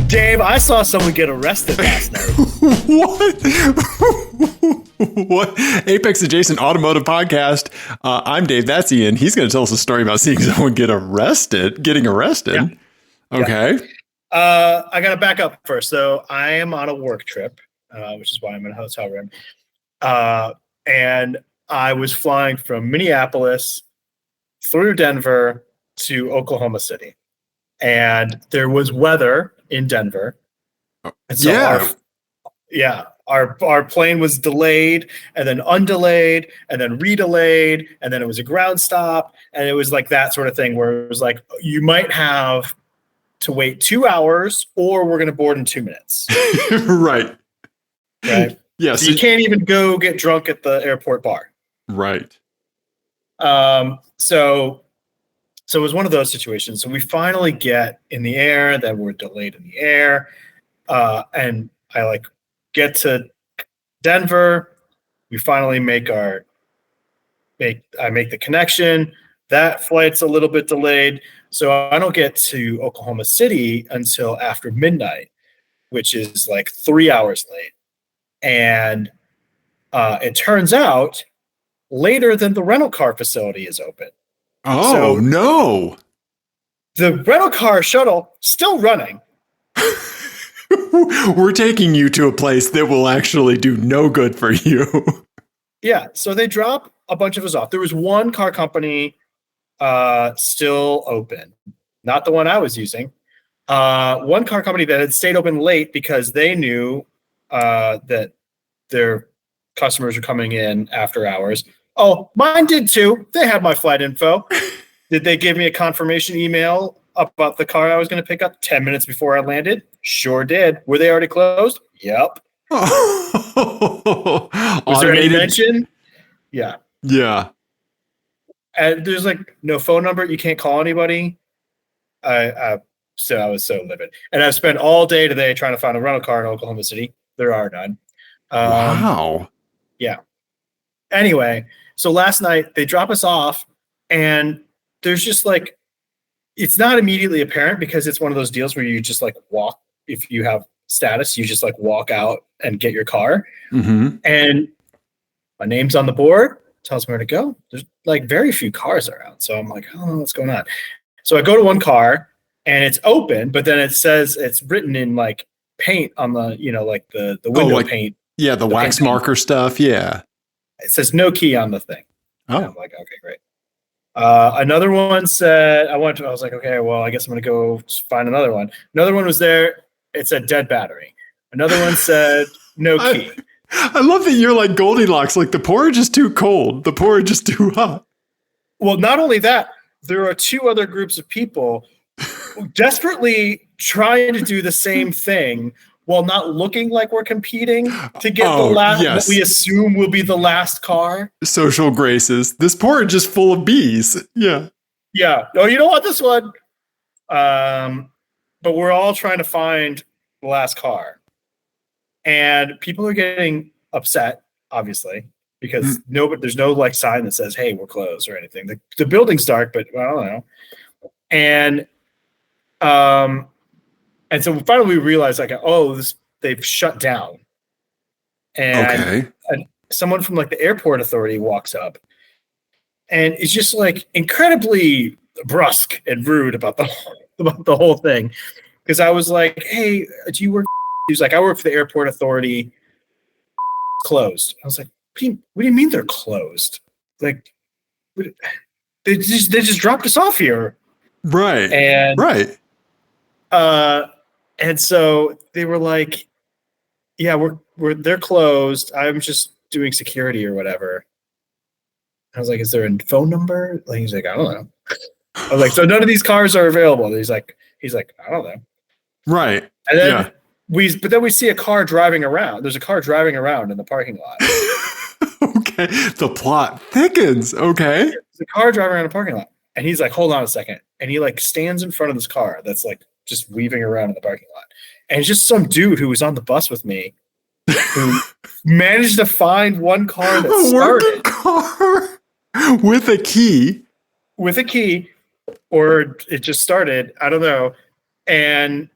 Dave, I saw someone get arrested last night. What? What? Apex Adjacent Automotive Podcast. I'm Dave. That's Ian. He's going to tell us a story about seeing someone getting arrested. Yeah. Okay. I got to back up first. So I am on a work trip, which is why I'm in a hotel room. And I was flying from Minneapolis through Denver to Oklahoma City. And there was weather in Denver. And so our plane was delayed and then undelayed and then redelayed. And then it was a ground stop. And it was like that sort of thing where it was like, you might have to wait 2 hours or we're going to board in 2 minutes. Right. Right. Yeah. So you can't even go get drunk at the airport bar. Right. So it was one of those situations. So we finally get in the air, then we're delayed in the air. And I get to Denver. We finally I make the connection. That flight's a little bit delayed. So I don't get to Oklahoma City until after midnight, which is like 3 hours late. And it turns out later than the rental car facility is open. Oh, so no. The rental car shuttle still running. We're taking you to a place that will actually do no good for you. Yeah. So they drop a bunch of us off. There was one car company still open, not the one I was using. One car company that had stayed open late because they knew that their customers were coming in after hours. Oh, mine did too. They had my flight info. Did they give me a confirmation email about the car I was going to pick up 10 minutes before I landed? Sure did. Were they already closed? Yep. Was there any mention? Yeah. Yeah. And there's no phone number. You can't call anybody. So I was so livid. And I've spent all day today trying to find a rental car in Oklahoma City. There are none. Wow. Yeah. Anyway, so last night they drop us off and there's just it's not immediately apparent because it's one of those deals where you just walk. If you have status, you just walk out and get your car. Mm-hmm. And my name's on the board, tells me where to go. There's very few cars around. So I'm like, I don't know what's going on. So I go to one car and it's open, but then it says it's written in paint on the, the window paint. Yeah. The wax marker stuff. Yeah. It says no key on the thing. Oh, and I'm like, okay, great. Another one said, I was like, okay, well, I guess I'm going to go find another one. Another one was there. It said dead battery. Another one said no key. I love that you're like Goldilocks. The porridge is too cold. The porridge is too hot. Well, not only that, there are two other groups of people desperately trying to do the same thing while not looking like we're competing to get the last, what we assume will be the last car. Social graces. This porridge is full of bees. Yeah. Yeah. Oh, you don't want this one. But we're all trying to find the last car. And people are getting upset, obviously, because there's no sign that says, hey, we're closed or anything. The building's dark, but I don't know. And so finally we realized they've shut down. And someone from the airport authority walks up and it's just incredibly brusque and rude about the whole thing. Because I was like, hey, do you work? He was like, I work for the airport authority. Closed. I was like, what do you mean they're closed? They just dropped us off here. Right. And right. And so they were like, yeah, they're closed. I'm just doing security or whatever. I was like, is there a phone number? He's like, I don't know. I was like, so none of these cars are available. And he's like, I don't know. Right. And then we see a car driving around. There's a car driving around in the parking lot. Okay. The plot thickens. Okay. There's a car driving around the parking lot. And he's like, hold on a second. And he stands in front of this car that's just weaving around in the parking lot. And it's just some dude who was on the bus with me who managed to find one car that started. Car with a key. With a key. Or it just started. I don't know. And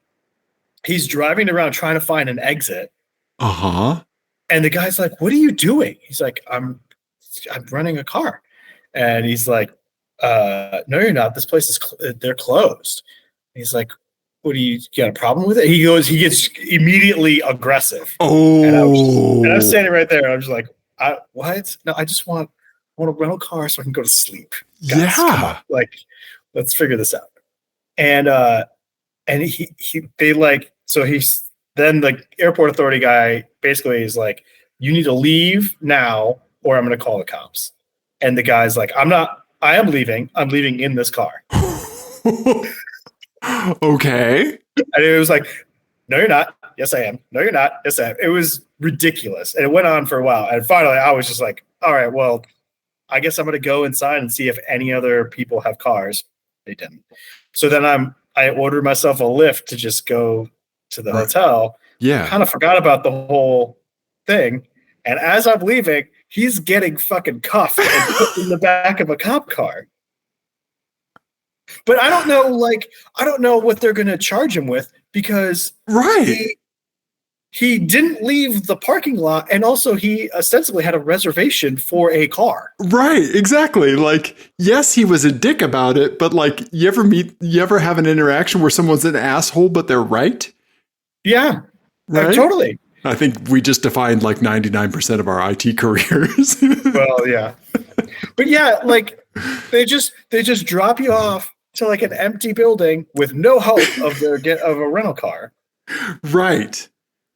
he's driving around trying to find an exit. Uh-huh. And the guy's like, "What are you doing?" He's like, I'm running a car." And he's like, "No, you're not. This place is they're closed." And he's like, "What do you got a problem with it?" He gets immediately aggressive. Oh. And I was standing right there. And I was just like, "What? No, I just want a rental car so I can go to sleep. Guys, come on. Like, let's figure this out." And then the airport authority guy basically is like, "You need to leave now or I'm going to call the cops." And the guy's like, I am leaving. I'm leaving in this car. Okay. And it was like, "No, you're not. Yes, I am. No, you're not. Yes, I am." It was ridiculous. And it went on for a while. And finally, I was just like, all right, well, I guess I'm going to go inside and see if any other people have cars. They didn't. So then I ordered myself a Lyft to just go to the hotel. Yeah. Kind of forgot about the whole thing. And as I'm leaving, he's getting fucking cuffed and put in the back of a cop car. But I don't know what they're going to charge him with because he didn't leave the parking lot, and also he ostensibly had a reservation for a car. Right, exactly. Like, yes, he was a dick about it, but like, you ever have an interaction where someone's an asshole, but they're right? Yeah, right? Totally. I think we just defined like 99% of our IT careers. Well, yeah. But yeah, like they just drop you off to like an empty building with no hope of a rental car. Right.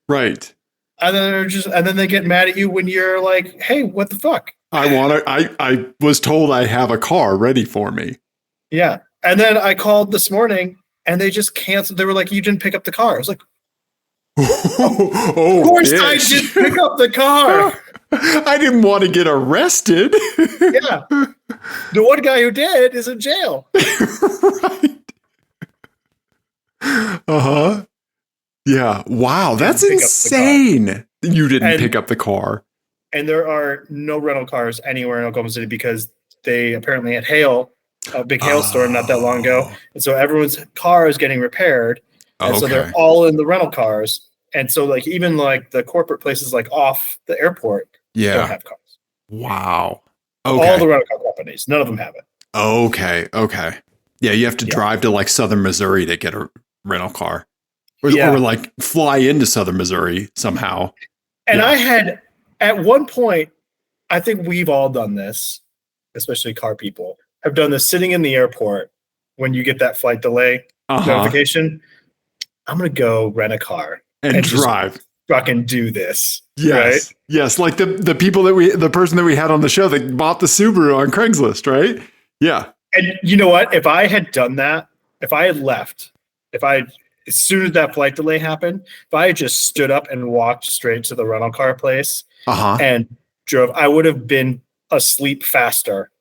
And then they get mad at you when you're like, "Hey, what the fuck? I was told I have a car ready for me." Yeah. And then I called this morning and they just canceled. They were like, "You didn't pick up the car." I was like, "Oh, of course I didn't pick up the car. I didn't want to get arrested." Yeah. The one guy who did is in jail. Right. Uh-huh. Yeah. Wow, that's insane. You didn't pick up the car. And there are no rental cars anywhere in Oklahoma City because they apparently had a big hailstorm not that long ago. And so everyone's car is getting repaired. And so they're all in the rental cars. And so like even like the corporate places like off the airport don't have cars. Wow. Okay. All the rental car companies, none of them have it. Okay. Yeah, you have to drive to like southern Missouri to get a rental car. Or like fly into southern Missouri somehow. And I had, at one point, I think we've all done this, especially car people, have done this sitting in the airport when you get that flight delay notification. I'm going to go rent a car. And drive. Just fucking do this. Yes. Right? Yes. Like the person that we had on the show that bought the Subaru on Craigslist, right? Yeah. And you know what? If I had done that, if I had left, as soon as that flight delay happened, if I had just stood up and walked straight to the rental car place and drove, I would have been asleep faster.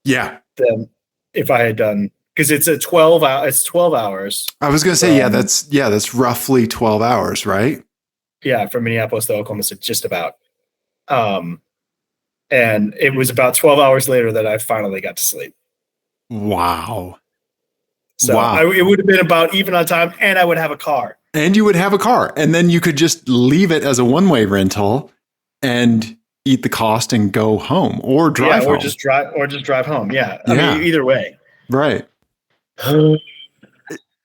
Yeah. Than if I had done, because it's 12 hours. I was going to say, that's roughly 12 hours, right? Yeah. From Minneapolis to Oklahoma City, just about. And it was about 12 hours later that I finally got to sleep. Wow. So it would have been about even on time, and I would have a car. And you would have a car. And then you could just leave it as a one-way rental and eat the cost and go home or drive home. Or just drive home. Yeah. I mean, either way. Right.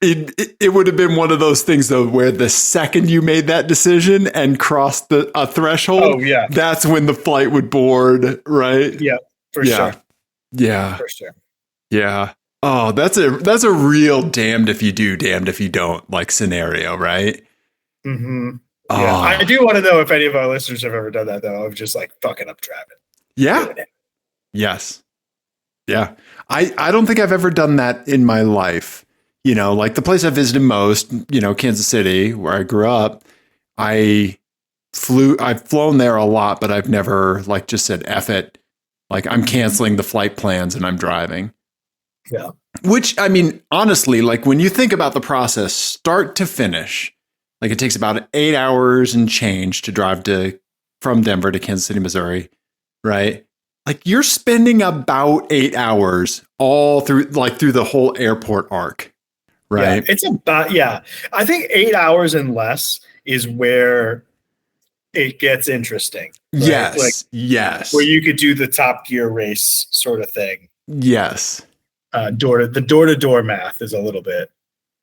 It would have been one of those things, though, where the second you made that decision and crossed a threshold, that's when the flight would board, right? Yeah, for sure. Yeah. For sure. Yeah. Oh, that's a real damned if you do, damned if you don't like scenario, right? Mm-hmm. Yeah. I do want to know if any of our listeners have ever done that, though, of just like fucking up driving. Yeah. Yes. Yeah. I don't think I've ever done that in my life. You know, like the place I visited most, Kansas City, where I grew up, I've flown there a lot, but I've never like just said, F it. Like I'm canceling the flight plans and I'm driving. Yeah. Which, I mean, honestly, like when you think about the process, start to finish, like it takes about 8 hours and change to drive from Denver to Kansas City, Missouri, right? Like you're spending about 8 hours all through the whole airport arc, right? It's about, I think 8 hours and less is where it gets interesting. Right? Yes. Like Yes. where you could do the Top Gear race sort of thing. Yes. The door-to-door math is a little bit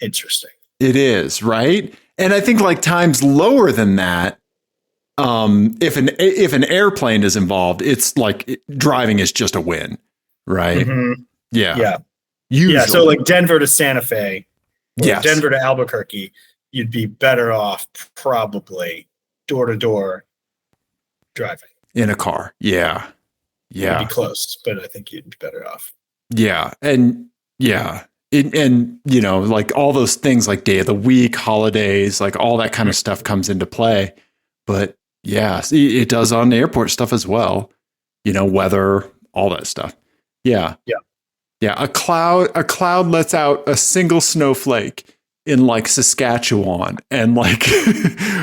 interesting. It is, right? And I think like times lower than that, if an airplane is involved, it's like driving is just a win, right? Mm-hmm. Yeah. Yeah. So like Denver to Santa Fe, or yes. Denver to Albuquerque, you'd be better off probably door-to-door driving. In a car. Yeah. It'd be close, but I think you'd be better off. Yeah. And and you know, like all those things like day of the week, holidays, like all that kind of stuff comes into play. But yeah, it does on airport stuff as well. You know, weather, all that stuff. Yeah. A cloud lets out a single snowflake in like Saskatchewan and like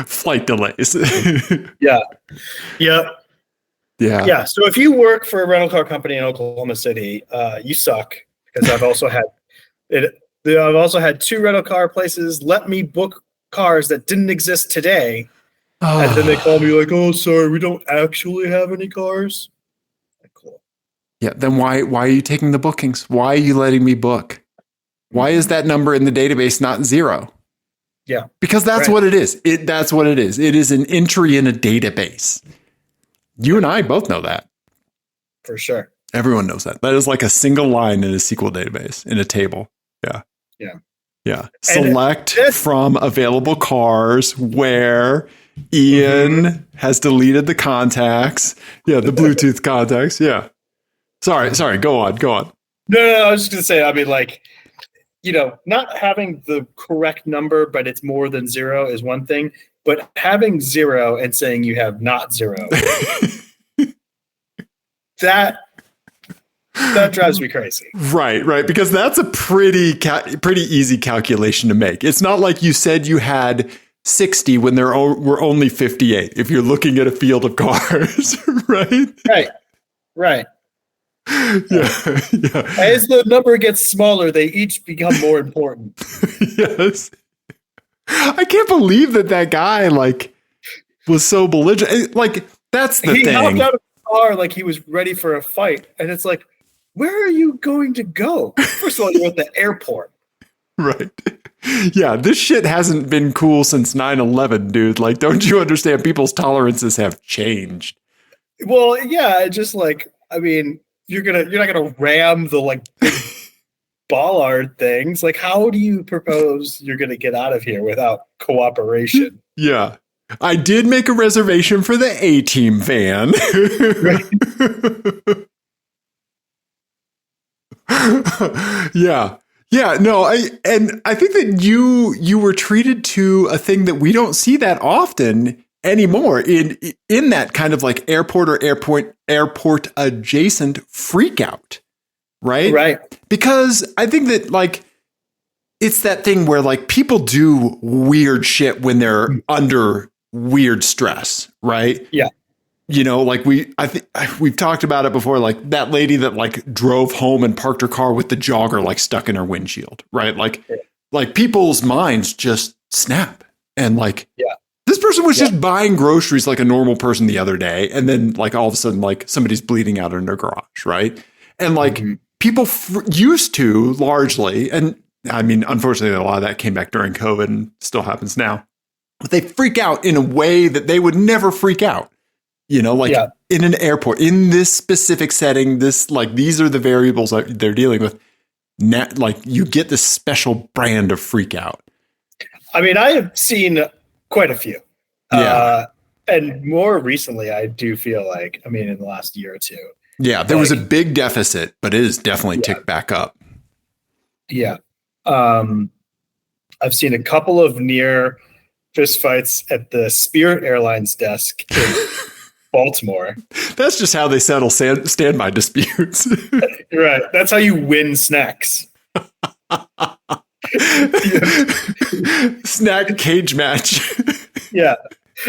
flight delays. Yeah. Yeah. So if you work for a rental car company in Oklahoma City, you suck, because I've also had 2 rental car places let me book cars that didn't exist today. And then they call me like, "Oh, sorry, we don't actually have any cars." Like, cool. Yeah. Then why are you taking the bookings? Why are you letting me book? Why is that number in the database not 0? Yeah. Because that's what it is. That's what it is. It is an entry in a database. You and I both know that. For sure. Everyone knows that. That is like a single line in a SQL database, in a table. Yeah. Select from available cars where Ian has deleted the contacts. Yeah, the Bluetooth contacts. Yeah. Sorry. Go on. No, I was just going to say, I mean, like, you know, not having the correct number, but it's more than 0 is one thing. But having 0 and saying you have not 0, that drives me crazy. Right. Because that's a pretty easy calculation to make. It's not like you said you had 60 when there were only 58. If you're looking at a field of cars, right? Right. Yeah. As the number gets smaller, they each become more important. Yes. I can't believe that guy like was so belligerent. Like that's the thing. He hopped out of the car like he was ready for a fight, and it's like, where are you going to go? First of all, you're at the airport. Right. Yeah, this shit hasn't been cool since 9/11, dude. Like, don't you understand? People's tolerances have changed. Well, yeah, just like, I mean, you're not gonna ram the like big bollard things. Like, how do you propose you're gonna get out of here without cooperation? Yeah. I did make a reservation for the A-Team van. Yeah. No, I think that you were treated to a thing that we don't see that often anymore in that kind of like airport or airport adjacent freak out. Right. Because I think that like it's that thing where like people do weird shit when they're under weird stress, right? Yeah. You know, like I think we've talked about it before, like that lady that like drove home and parked her car with the jogger like stuck in her windshield, right? Like people's minds just snap. And like, this person was just buying groceries like a normal person the other day. And then like all of a sudden, like somebody's bleeding out in their garage, right? And like people used to largely, and I mean, unfortunately, a lot of that came back during COVID and still happens now, but they freak out in a way that they would never freak out. You know, like in an airport, in this specific setting, these are the variables that they're dealing with. Like you get this special brand of freak out. I mean, I have seen quite a few. And more recently, I do feel like, I mean, in the last year or two. Yeah, there was a big deficit, but it has definitely ticked back up. Yeah. I've seen a couple of near fist fights at the Spirit Airlines desk in Baltimore. That's just how they settle standby disputes. Right. That's how you win snacks. Snack cage match. Yeah.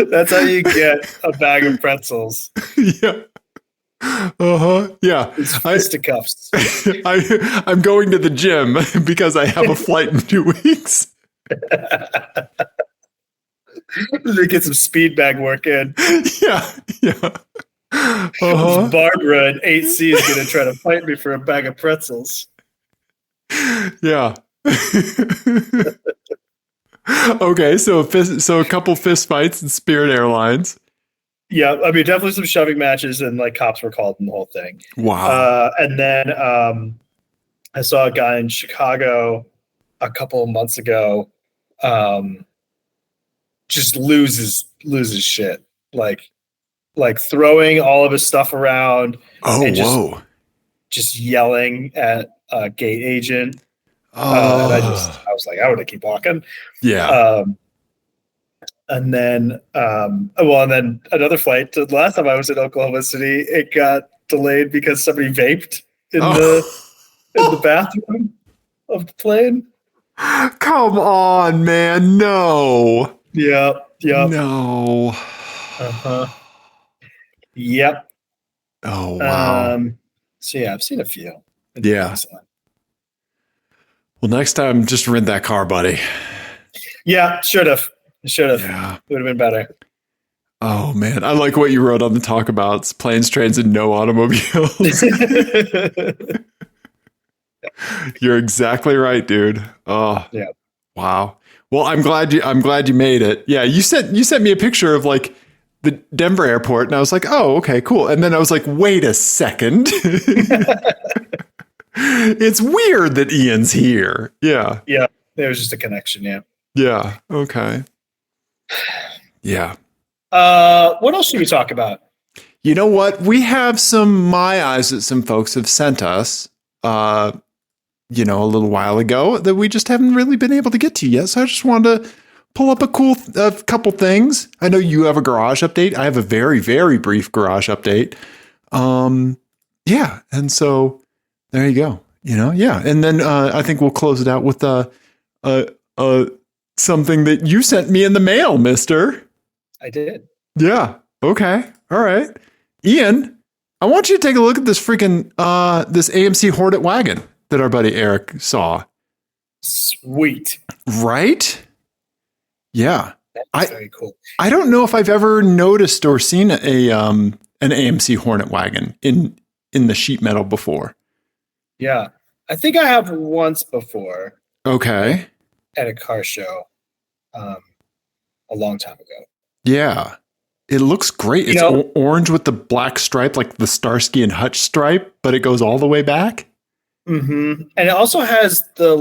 That's how you get a bag of pretzels. Yeah. Yeah. His fisticuffs. I'm going to the gym because I have a flight in 2 weeks. To get some speed bag work in. Yeah. Yeah. Barbara in 8C is going to try to fight me for a bag of pretzels. Yeah. Okay, so a couple fist fights in Spirit Airlines. Yeah, I mean, definitely some shoving matches, and like cops were called and the whole thing. Wow. And then I saw a guy in Chicago a couple of months ago, just loses shit, like throwing all of his stuff around. Oh, and whoa. Just yelling at a gate agent. Oh. And I was like, I want to keep walking. Yeah. And then, and then another flight. The last time I was in Oklahoma City, it got delayed because somebody vaped in the bathroom of the plane. Come on, man. No. Yep. No. Yep. Oh, wow. So yeah, I've seen a few. Yeah. Well, next time, just rent that car, buddy. Yeah, should have. Yeah. Would have been better. Oh, man. I like what you wrote on the talk about. It's planes, trains, and no automobiles. You're exactly right, dude. Oh, yeah. Wow. Well, I'm glad you made it. Yeah, you sent me a picture of like the Denver airport, and I was like, oh, okay, cool. And then I was like, wait a second. It's weird that Ian's here. Yeah. Yeah. There was just a connection. Yeah. Yeah. Okay. Yeah. What else should we talk about? You know what? We have some my eyes that some folks have sent us, a little while ago that we just haven't really been able to get to yet. So I just wanted to pull up a couple things. I know you have a garage update. I have a very, very brief garage update. Yeah. And so there you go. Yeah. And then I think we'll close it out with something that you sent me in the mail, mister. I did. Yeah. Okay. All right. Ian, I want you to take a look at this freaking this AMC Hornet wagon that our buddy Eric saw. Sweet. Right? Yeah. That's very cool. I don't know if I've ever noticed or seen an AMC Hornet wagon in the sheet metal before. Yeah. I think I have once before. Okay. At a car show a long time ago. Yeah. It looks great. It's orange with the black stripe, like the Starsky and Hutch stripe, but it goes all the way back. Mm-hmm. And it also has the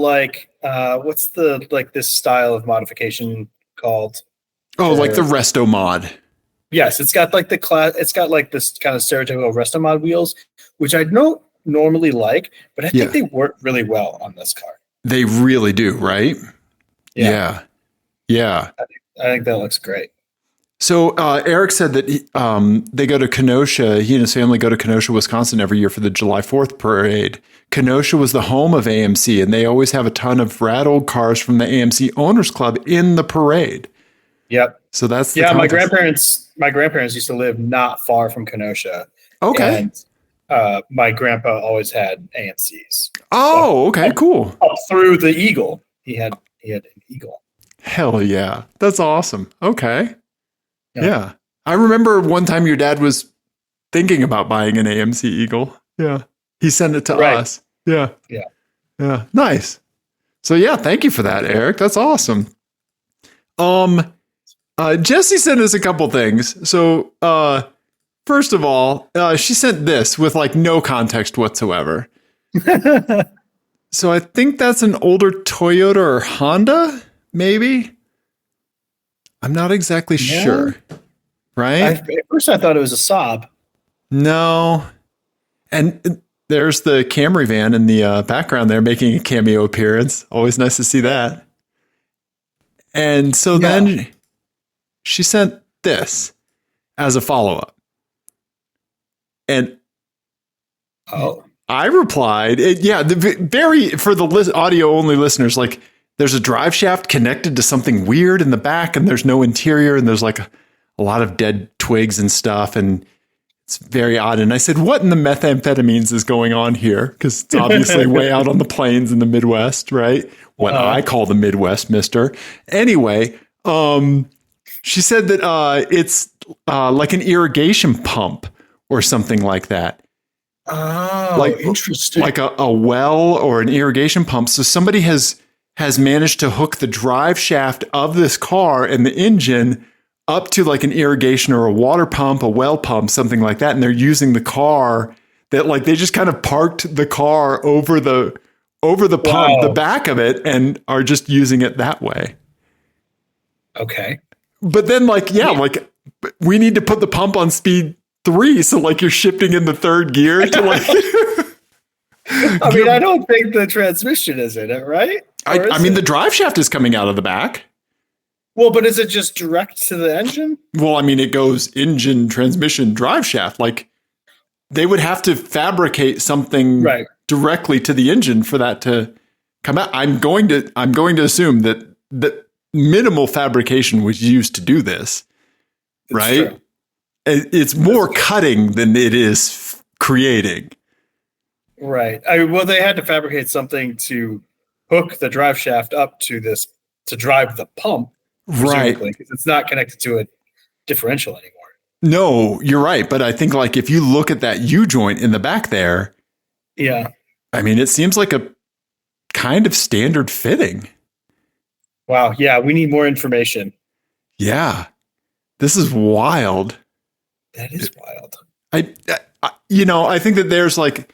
what's the this style of modification called? Oh, like the Resto mod. Yes, it's got like it's got like this kind of stereotypical Resto mod wheels, which I don't normally like, but I think they work really well on this car. They really do, right? Yeah. I think that looks great. So Eric said that they go to Kenosha. He and his family go to Kenosha, Wisconsin every year for the July 4th parade. Kenosha was the home of AMC, and they always have a ton of rad old cars from the AMC Owners Club in the parade. Yep. So that's the contest. My grandparents used to live not far from Kenosha. Okay. And my grandpa always had AMCs. Oh, okay, cool. Up through the Eagle. He had an Eagle. Hell yeah. That's awesome. Okay. Yeah. I remember one time your dad was thinking about buying an AMC Eagle. Yeah. He sent it to us. Yeah. Yeah. Nice. So yeah, thank you for that, Eric. That's awesome. Jesse sent us a couple things. So first of all, she sent this with like no context whatsoever. So I think that's an older Toyota or Honda, maybe. I'm not exactly sure. Right? At first I thought it was a Saab. No. And there's the Camry van in the background there making a cameo appearance. Always nice to see that. And so then she sent this as a follow-up. And I replied, for the audio-only listeners, like there's a drive shaft connected to something weird in the back, and there's no interior, and there's like a lot of dead twigs and stuff, and It's very odd. And I said, what in the methamphetamines is going on here? Because it's obviously way out on the plains in the Midwest, right? What I call the Midwest, mister. Anyway, she said that it's like an irrigation pump or something like that. Oh, like, interesting. Like a well or an irrigation pump. So somebody has managed to hook the drive shaft of this car and the engine up to like an irrigation or a water pump, a well pump, something like that. And they're using the car that like they just kind of parked the car over the pump, the back of it, and are just using it that way. Okay. But then like, like we need to put the pump on speed 3. So like you're shifting in the third gear to like, I mean, I don't think the transmission is in it, right? I mean, the drive shaft is coming out of the back. Well, but is it just direct to the engine? Well, I mean, it goes engine, transmission, drive shaft. Like they would have to fabricate something directly to the engine for that to come out. I'm going to assume that minimal fabrication was used to do this, right? True. It's more cutting than it is creating. Right. Well, they had to fabricate something to hook the drive shaft up to this to drive the pump. Right. Because it's not connected to a differential anymore. No, you're right. But I think like if you look at that U-joint in the back there. Yeah. I mean, it seems like a kind of standard fitting. Wow. Yeah. We need more information. Yeah. This is wild. That is wild. I think that there's like,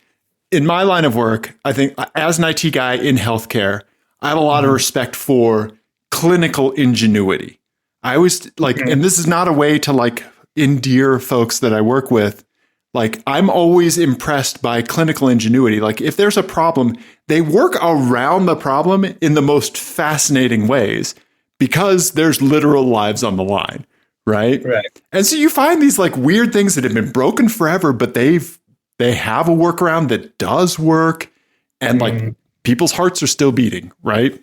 in my line of work, I think as an IT guy in healthcare, I have a lot of respect for clinical ingenuity. I always like, and this is not a way to like endear folks that I work with. Like I'm always impressed by clinical ingenuity. Like if there's a problem, they work around the problem in the most fascinating ways because there's literal lives on the line. Right. And so you find these like weird things that have been broken forever, but they have a workaround that does work. And like people's hearts are still beating. Right.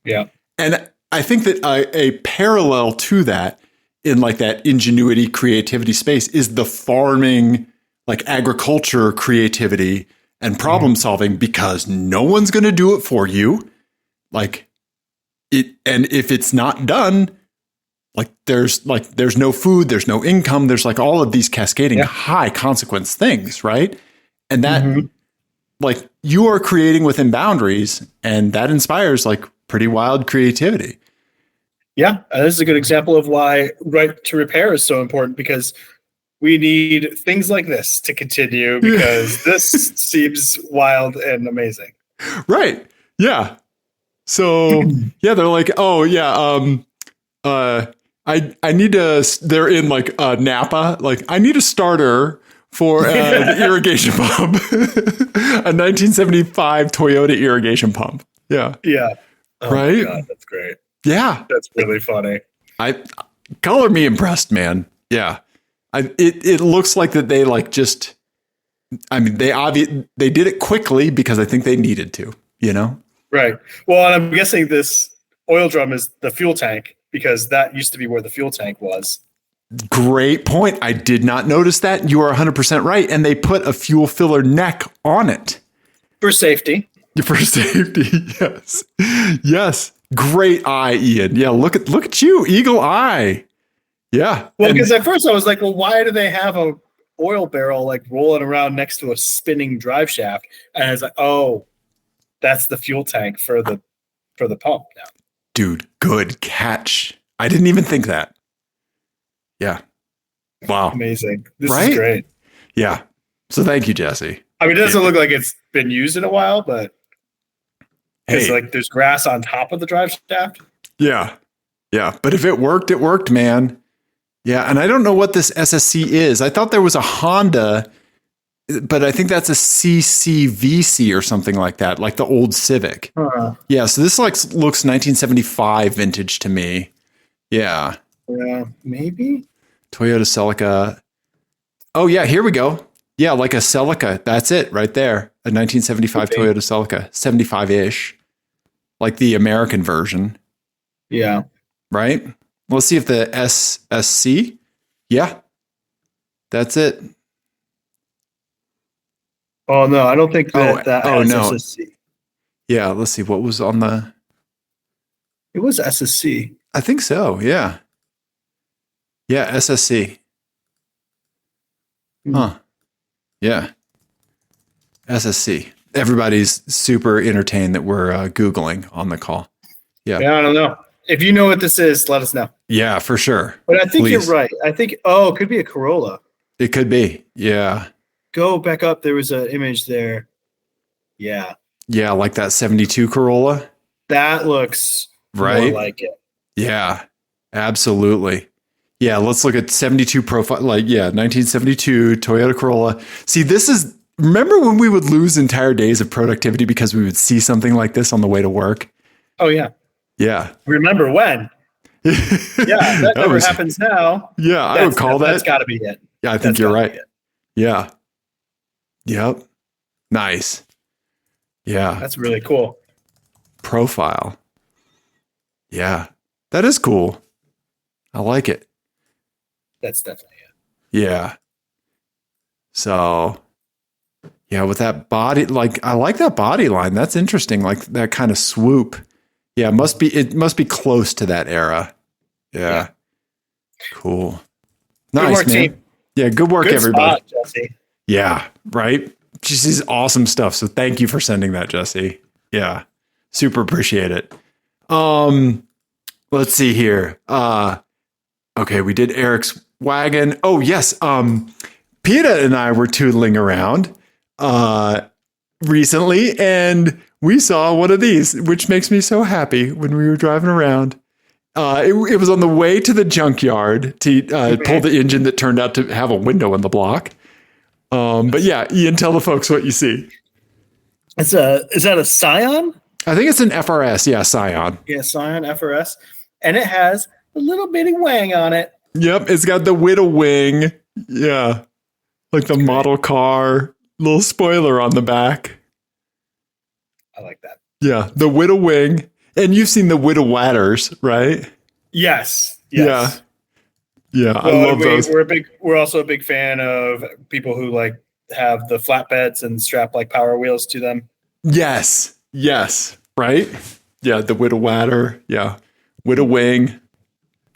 Yeah. And I think that a parallel to that in like that ingenuity, creativity space is the farming, like agriculture, creativity and problem solving, because no one's going to do it for you. Like it. And if it's not done, there's no food, there's no income, there's like all of these cascading high consequence things, right? And that like you are creating within boundaries, and that inspires like pretty wild creativity. Yeah, this is a good example of why right to repair is so important, because we need things like this to continue, because this seems wild and amazing. Right. Yeah. So yeah, they're like, oh yeah, I need to, they're in like Napa, like I need a starter for an irrigation pump, a 1975 Toyota irrigation pump. Yeah. Yeah. Oh right. My God, that's great. Yeah. That's really funny. Color me impressed, man. Yeah. It looks like that they like just, I mean, they did it quickly because I think they needed to, you know? Right. Well, and I'm guessing this oil drum is the fuel tank, because that used to be where the fuel tank was. Great point. I did not notice that. You are 100% right. And they put a fuel filler neck on it. For safety. For safety, yes. Yes. Great eye, Ian. Yeah, look at you, eagle eye. Yeah. Well, because at first I was like, well, why do they have a oil barrel like rolling around next to a spinning drive shaft? And I was like, oh, that's the fuel tank for the pump now. Dude, good catch. I didn't even think that. Yeah. Wow. Amazing. This is great. Yeah. So thank you, Jesse. I mean, it doesn't look like it's been used in a while, but it's like there's grass on top of the drive shaft. Yeah. Yeah. But if it worked, man. Yeah. And I don't know what this SSC is. I thought there was a Honda, but I think that's a CCVC or something like that, like the old Civic. Yeah. So this like looks 1975 vintage to me. Yeah. Yeah. Maybe. Toyota Celica. Oh, yeah. Here we go. Yeah. Like a Celica. That's it right there. A 1975 Toyota Celica. 75-ish. Like the American version. Yeah. Right? Let's see if the SSC. Yeah. That's it. Oh no, I don't think Oh, that oh has no. SSC. Yeah, let's see what was on the. It was SSC. I think so. Yeah. Yeah, SSC. Huh. Yeah. SSC. Everybody's super entertained that we're Googling on the call. Yeah. Yeah, I don't know. If you know what this is, let us know. Yeah, for sure. But I think Please. you're right. I think, it could be a Corolla. It could be. Yeah. Go back up. There was an image there. Yeah. Yeah, like that 72 Corolla. That looks Right? more like it. Yeah, absolutely. Yeah, let's look at 72 profile. 1972 Toyota Corolla. See, remember when we would lose entire days of productivity because we would see something like this on the way to work? Oh, yeah. Yeah. Remember when? Yeah, that never happens now. Yeah, I would call that. That's got to be it. Yeah, I think you're right. Yeah. Yep. Nice. Yeah. That's really cool. Profile. Yeah. That is cool. I like it. That's definitely it. Yeah. So, yeah, with that body, I like that body line. That's interesting. Like that kind of swoop. Yeah, it must be close to that era. Yeah. Cool. Nice, good work, man. team. Yeah, good work, good everybody. Spot, Jesse. Yeah, right. This is awesome stuff. So thank you for sending that, Jesse. Yeah. Super appreciate it. Let's see here. Okay, we did Eric's wagon. Oh, yes. Peta and I were tootling around recently, and we saw one of these, which makes me so happy when we were driving around. It was on the way to the junkyard to pull the engine that turned out to have a window in the block. But yeah, Ian, tell the folks what you see. Is that a Scion? I think it's an FRS. Yeah, Scion. Yeah, Scion FRS. And it has a little bitty wang on it. Yep, it's got the Whittle wing. Yeah, like the model car. Little spoiler on the back. I like that. Yeah, the Whittle wing. And you've seen the Whittle ladders, right? Yes. Yeah. Yeah, I love those. We're also a big fan of people who have the flatbeds and strap Power Wheels to them. Yes. Right? Yeah, the Whittle ladder. Yeah. Whittle wing.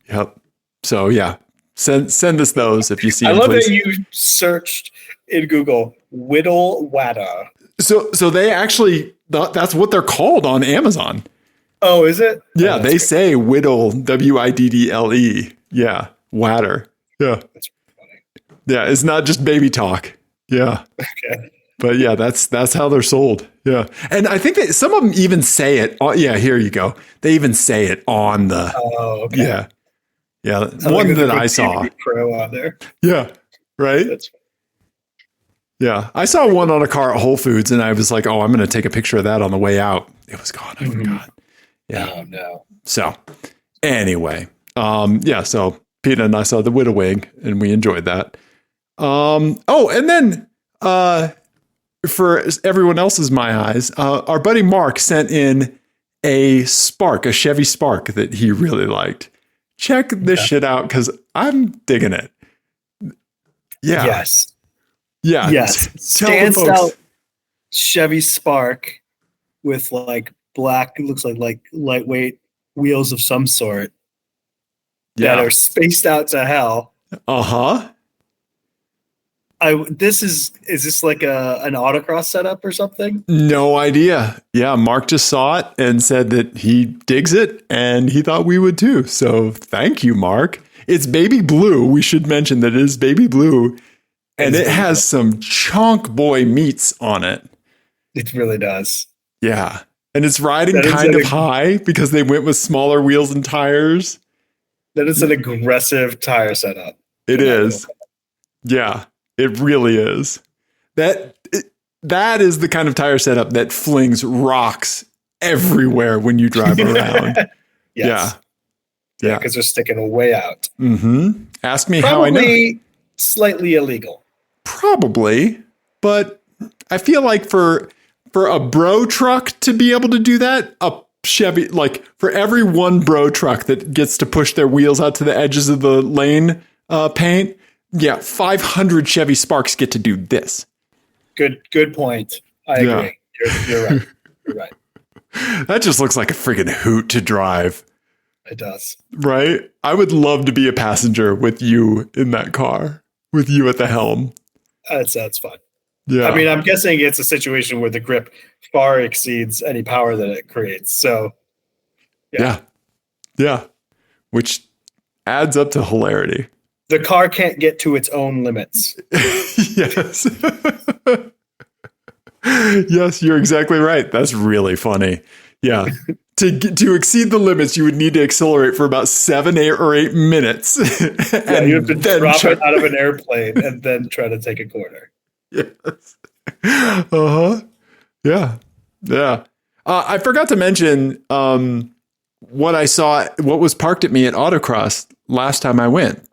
Yep. So yeah. Send us those if you see them. I love that you searched in Google Whittle ladder. So they actually that's what they're called on Amazon. Oh, is it? Yeah, they say Whittle, WIDDLE. Yeah, ladder. Yeah. That's funny. Yeah, it's not just baby talk. Yeah. Okay. But yeah, that's how they're sold. Yeah. And I think that some of them even say it. Yeah, here you go. They even say it on the. Oh, okay. Yeah. Yeah. One that I saw. Pro out there. Yeah. Right. That's funny. Yeah. I saw one on a car at Whole Foods and I was like, oh, I'm going to take a picture of that on the way out. It was gone. I forgot. Yeah. Oh, no. So anyway, yeah. So Peter and I saw the Whittle wing and we enjoyed that. And then, for everyone else's my eyes, our buddy Mark sent in a Chevy Spark that he really liked. Check this shit out because I'm digging it. Yeah. Yes. Yeah. Yes. Stands out Chevy Spark with black, it looks like lightweight wheels of some sort that are spaced out to hell. Uh-huh. Is this like an autocross setup or something? No idea. Yeah, Mark just saw it and said that he digs it and he thought we would too. So thank you, Mark. It's baby blue. We should mention that it is baby blue and it has some chunk boy meats on it. It really does. Yeah. And it's riding kind of high because they went with smaller wheels and tires. That is an aggressive tire setup. It is. Yeah. It really is. That is the kind of tire setup that flings rocks everywhere when you drive around. Yes. Yeah. Because they're sticking way out. Mm-hmm. Ask me how I know. Probably slightly illegal. Probably. But I feel like for a bro truck to be able to do that, a Chevy, for every one bro truck that gets to push their wheels out to the edges of the lane paint, 500 Chevy Sparks get to do this. Good point. I agree. You're right. You're right. That just looks like a friggin' hoot to drive. It does. Right? I would love to be a passenger with you in that car, with you at the helm. That's fun. Yeah. I mean, I'm guessing it's a situation where the grip far exceeds any power that it creates. So, yeah. Which adds up to hilarity. The car can't get to its own limits. Yes. Yes, you're exactly right. That's really funny. Yeah. To exceed the limits, you would need to accelerate for about 7, 8, or 8 minutes. Yeah, you have to drop it out of an airplane and then try to take a corner. Yes. Yeah. I forgot to mention what I saw, what was parked at me at Autocross last time I went.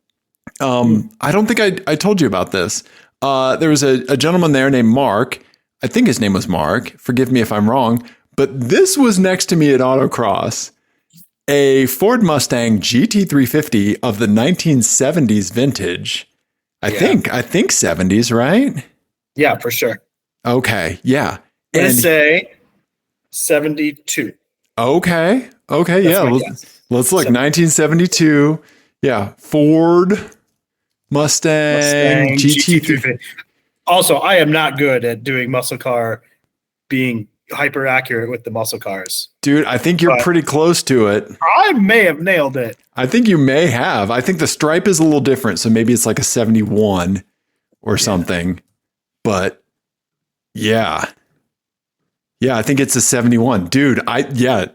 I don't think I told you about this. There was a gentleman there named Mark. I think his name was Mark. Forgive me if I'm wrong. But this was next to me at Autocross, a Ford Mustang GT350 of the 1970s vintage. I think 70s, right? Yeah, for sure. Okay, yeah. I'm going to say 72. Okay, yeah. Let's look. 1972. Yeah, Ford Mustang GT350. Also, I am not good at doing muscle car being hyper accurate with the muscle cars. Dude, I think you're pretty close to it. I may have nailed it. I think you may have. I think the stripe is a little different, so maybe it's like a 71 or something. But yeah, I think it's a 71. Dude,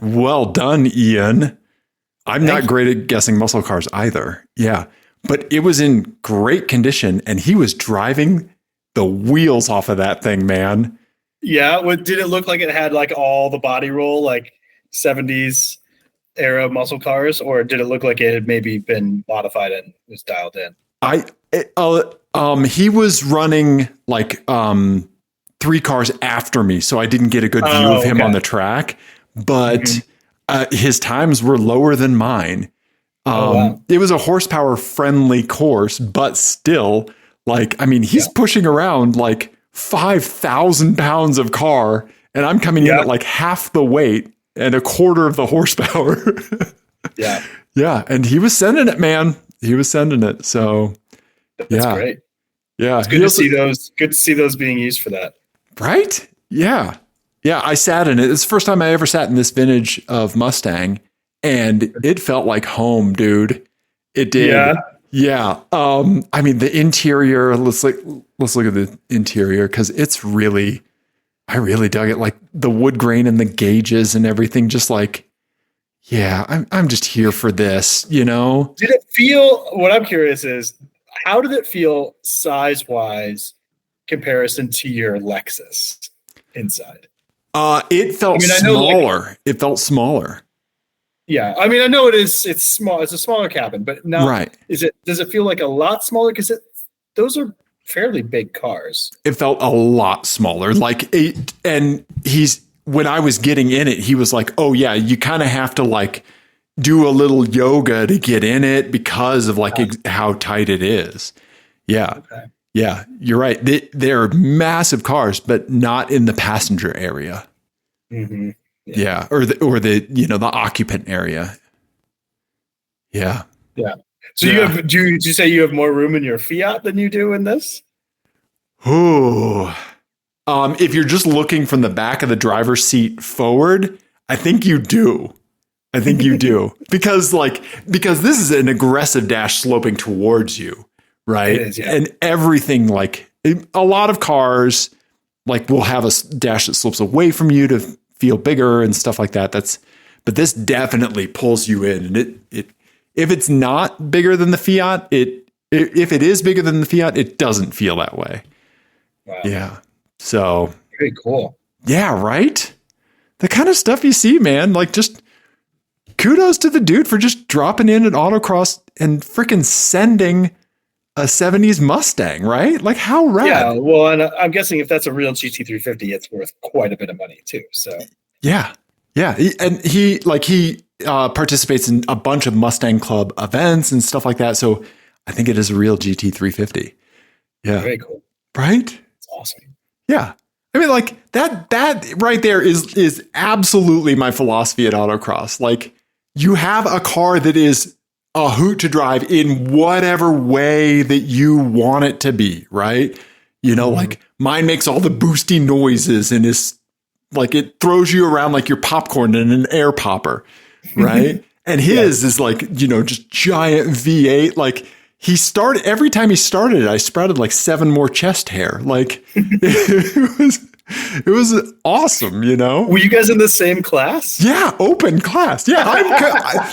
well done, Ian. I'm not great at guessing muscle cars either. Yeah, but it was in great condition, and he was driving the wheels off of that thing, man. Yeah, did it look like it had like all the body roll, like 70s era muscle cars, or did it look like it had maybe been modified and was dialed in? He was running like 3 cars after me, so I didn't get a good view of him on the track, but his times were lower than mine. It was a horsepower friendly course, but still, like, I mean, he's pushing around like 5,000 pounds of car, and I'm coming in at like half the weight and a quarter of the horsepower. Yeah. And he was sending it, man. He was sending it. So that's great. Yeah. It's good to see those. Good to see those being used for that. Right? Yeah. Yeah. I sat in it. It's the first time I ever sat in this vintage of Mustang, and it felt like home, dude. It did. Yeah. I mean, the interior, let's look at the interior, because it's really, I really dug it. Like the wood grain and the gauges and everything, just like, yeah, I'm just here for this, you know? Did it feel, what I'm curious is, how did it feel size-wise comparison to your Lexus inside? It felt smaller. It felt smaller. Yeah, I mean, I know it's small. It's a smaller cabin, but now, does it feel like a lot smaller? Because those are fairly big cars. It felt a lot smaller. When I was getting in it, he was like, "Oh yeah, you kind of have to like do a little yoga to get in it because of like how tight it is." Yeah, yeah, you're right. They're massive cars, but not in the passenger area. Mm-hmm. Yeah, or the the occupant area. Yeah. So do you say you have more room in your Fiat than you do in this? Oh, if you're just looking from the back of the driver's seat forward, I think you do. because this is an aggressive dash sloping towards you, right? It is, yeah. And everything, like a lot of cars, like will have a dash that slopes away from you to feel bigger and stuff like that. But this definitely pulls you in, and it if it's not bigger than the Fiat, if it is bigger than the Fiat, it doesn't feel that way. Wow. Yeah. So very cool. Yeah, right? The kind of stuff you see, man, like just kudos to the dude for just dropping in at Autocross and freaking sending a 70s Mustang, right? Like how rad. Yeah, well, and I'm guessing if that's a real GT350, it's worth quite a bit of money too. So yeah. And he participates in a bunch of Mustang Club events and stuff like that. So I think it is a real GT350. Yeah. Very cool. Right? It's awesome. Yeah. I mean, like that right there is absolutely my philosophy at autocross. Like, you have a car that is a hoot to drive in whatever way that you want it to be, right? You know, like mine makes all the boosty noises and is like, it throws you around like you're popcorn in an air popper, right? And his is like, you know, just giant V8. Like, every time he started it, I sprouted like 7 more chest hair. Like, it was awesome, you know? Were you guys in the same class? Yeah, open class. Yeah,